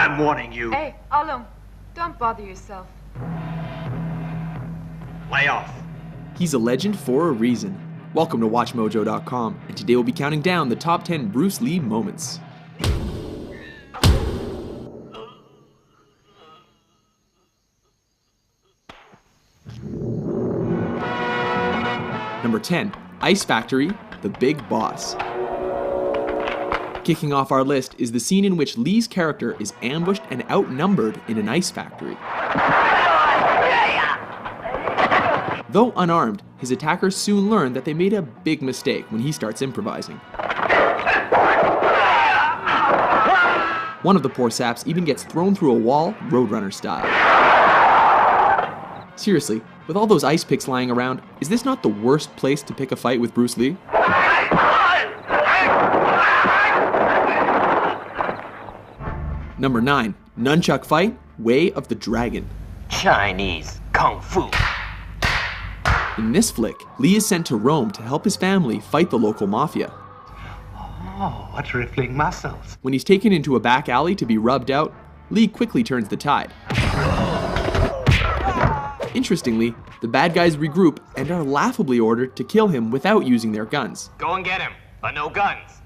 I'm warning you. Hey, Alung, don't bother yourself. Lay off. He's a legend for a reason. Welcome to WatchMojo.com, and today we'll be counting down the top 10 Bruce Lee moments. Number 10, Ice Factory, The Big Boss. Kicking off our list is the scene in which Lee's character is ambushed and outnumbered in an ice factory. Though unarmed, his attackers soon learn that they made a big mistake when he starts improvising. One of the poor saps even gets thrown through a wall, Roadrunner style. Seriously, with all those ice picks lying around, is this not the worst place to pick a fight with Bruce Lee? Number 9, Nunchuck Fight, Way of the Dragon. Chinese Kung Fu. In this flick, Lee is sent to Rome to help his family fight the local mafia. Oh, what rippling muscles. When he's taken into a back alley to be rubbed out, Lee quickly turns the tide. Interestingly, the bad guys regroup and are laughably ordered to kill him without using their guns. Go and get him, but no guns.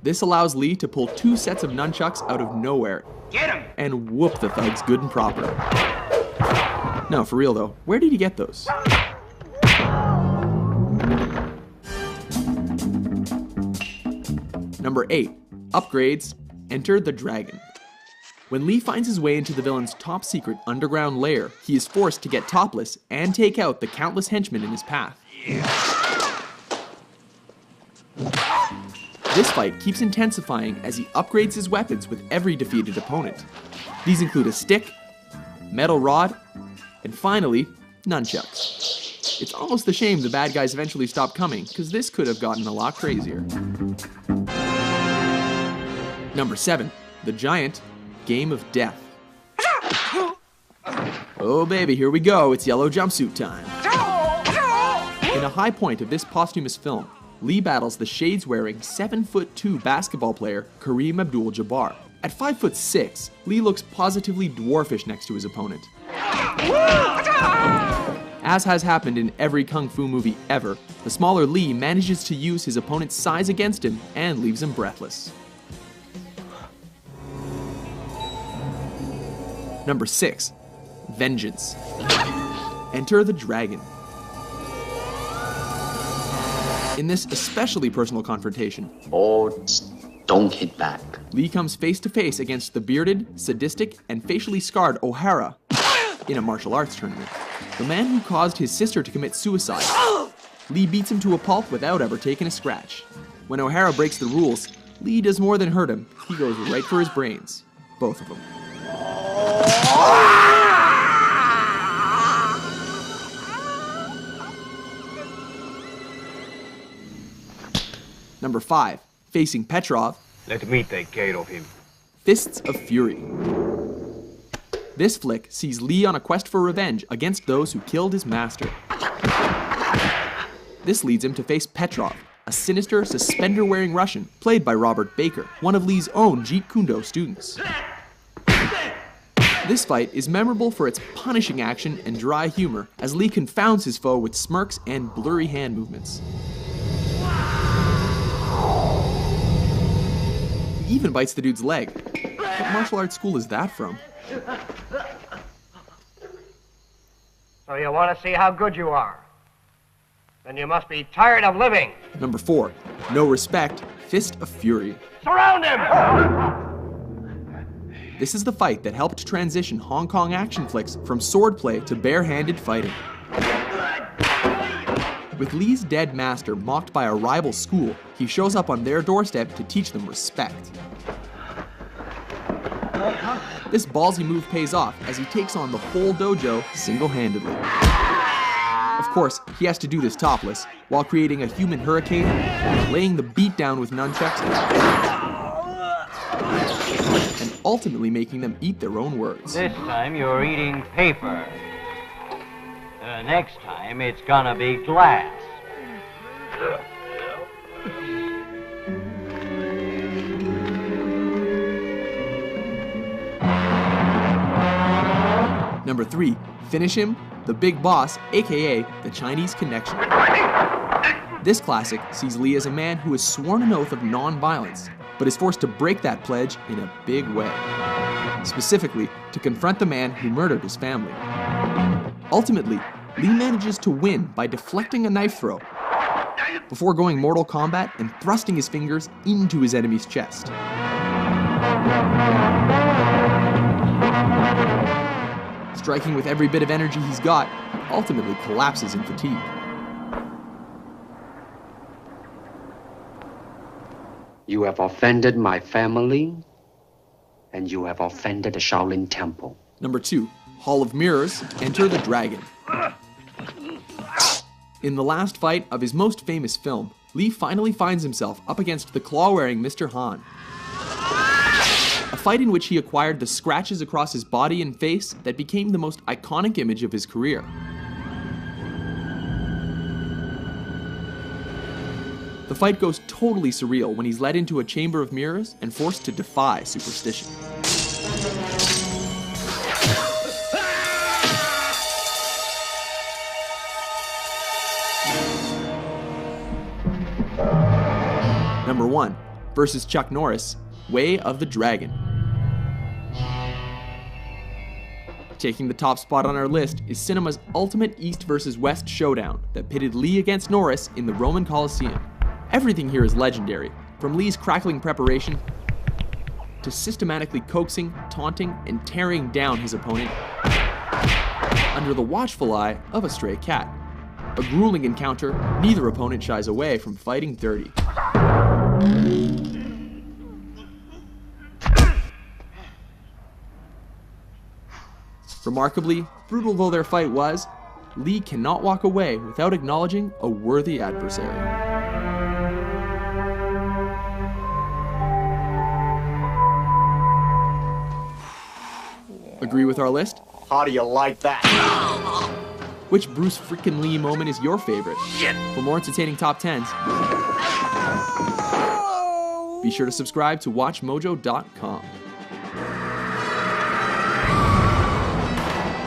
This allows Lee to pull 2 sets of nunchucks out of nowhere Get him! and whoop the thugs good and proper. No, for real though, where did he get those? Number 8, Upgrades, Enter the Dragon. When Lee finds his way into the villain's top secret underground lair, he is forced to get topless and take out the countless henchmen in his path. This fight keeps intensifying as he upgrades his weapons with every defeated opponent. These include a stick, metal rod, and finally, nunchucks. It's almost a shame the bad guys eventually stopped coming, because this could have gotten a lot crazier. Number 7, The Giant, Game of Death. Oh baby, here we go, it's yellow jumpsuit time. In a high point of this posthumous film, Lee battles the shades-wearing 7'2" basketball player Kareem Abdul-Jabbar. At 5'6", Lee looks positively dwarfish next to his opponent. As has happened in every kung fu movie ever, the smaller Lee manages to use his opponent's size against him and leaves him breathless. Number 6, Vengeance. Enter the Dragon. In this especially personal confrontation, don't hit back. Lee comes face to face against the bearded, sadistic, and facially scarred O'Hara in a martial arts tournament. The man who caused his sister to commit suicide. Lee beats him to a pulp without ever taking a scratch. When O'Hara breaks the rules, Lee does more than hurt him, he goes right for his brains. Both of them. Number 5, facing Petrov. Let me take care of him. Fists of Fury. This flick sees Lee on a quest for revenge against those who killed his master. This leads him to face Petrov, a sinister, suspender-wearing Russian played by Robert Baker, one of Lee's own Jeet Kune Do students. This fight is memorable for its punishing action and dry humor as Lee confounds his foe with smirks and blurry hand movements. He even bites the dude's leg. What martial arts school is that from? So you want to see how good you are? Then you must be tired of living. Number 4, No Respect, Fist of Fury. Surround him! This is the fight that helped transition Hong Kong action flicks from swordplay to bare-handed fighting. With Lee's dead master mocked by a rival school, he shows up on their doorstep to teach them respect. This ballsy move pays off as he takes on the whole dojo single-handedly. Of course, he has to do this topless, while creating a human hurricane, laying the beat down with nunchucks, and ultimately making them eat their own words. This time you're eating paper. Next time it's gonna be glass. Number 3, finish him, the Big Boss, aka the Chinese Connection. This classic sees Lee as a man who has sworn an oath of non-violence, but is forced to break that pledge in a big way. Specifically, to confront the man who murdered his family. Ultimately, Lee manages to win by deflecting a knife throw, before going Mortal Kombat and thrusting his fingers into his enemy's chest. Striking with every bit of energy he's got, he ultimately collapses in fatigue. You have offended my family, and you have offended the Shaolin Temple. Number 2, Hall of Mirrors, Enter the Dragon. In the last fight of his most famous film, Lee finally finds himself up against the claw-wearing Mr. Han. A fight in which he acquired the scratches across his body and face that became the most iconic image of his career. The fight goes totally surreal when he's led into a chamber of mirrors and forced to defy superstition. Number 1, versus Chuck Norris, Way of the Dragon. Taking the top spot on our list is cinema's ultimate East versus West showdown that pitted Lee against Norris in the Roman Colosseum. Everything here is legendary, from Lee's crackling preparation to systematically coaxing, taunting, and tearing down his opponent under the watchful eye of a stray cat. A grueling encounter, neither opponent shies away from fighting dirty. Remarkably, brutal though their fight was, Lee cannot walk away without acknowledging a worthy adversary. Agree with our list? How do you like that? Which Bruce freaking Lee moment is your favorite? For more entertaining top 10s, be sure to subscribe to WatchMojo.com.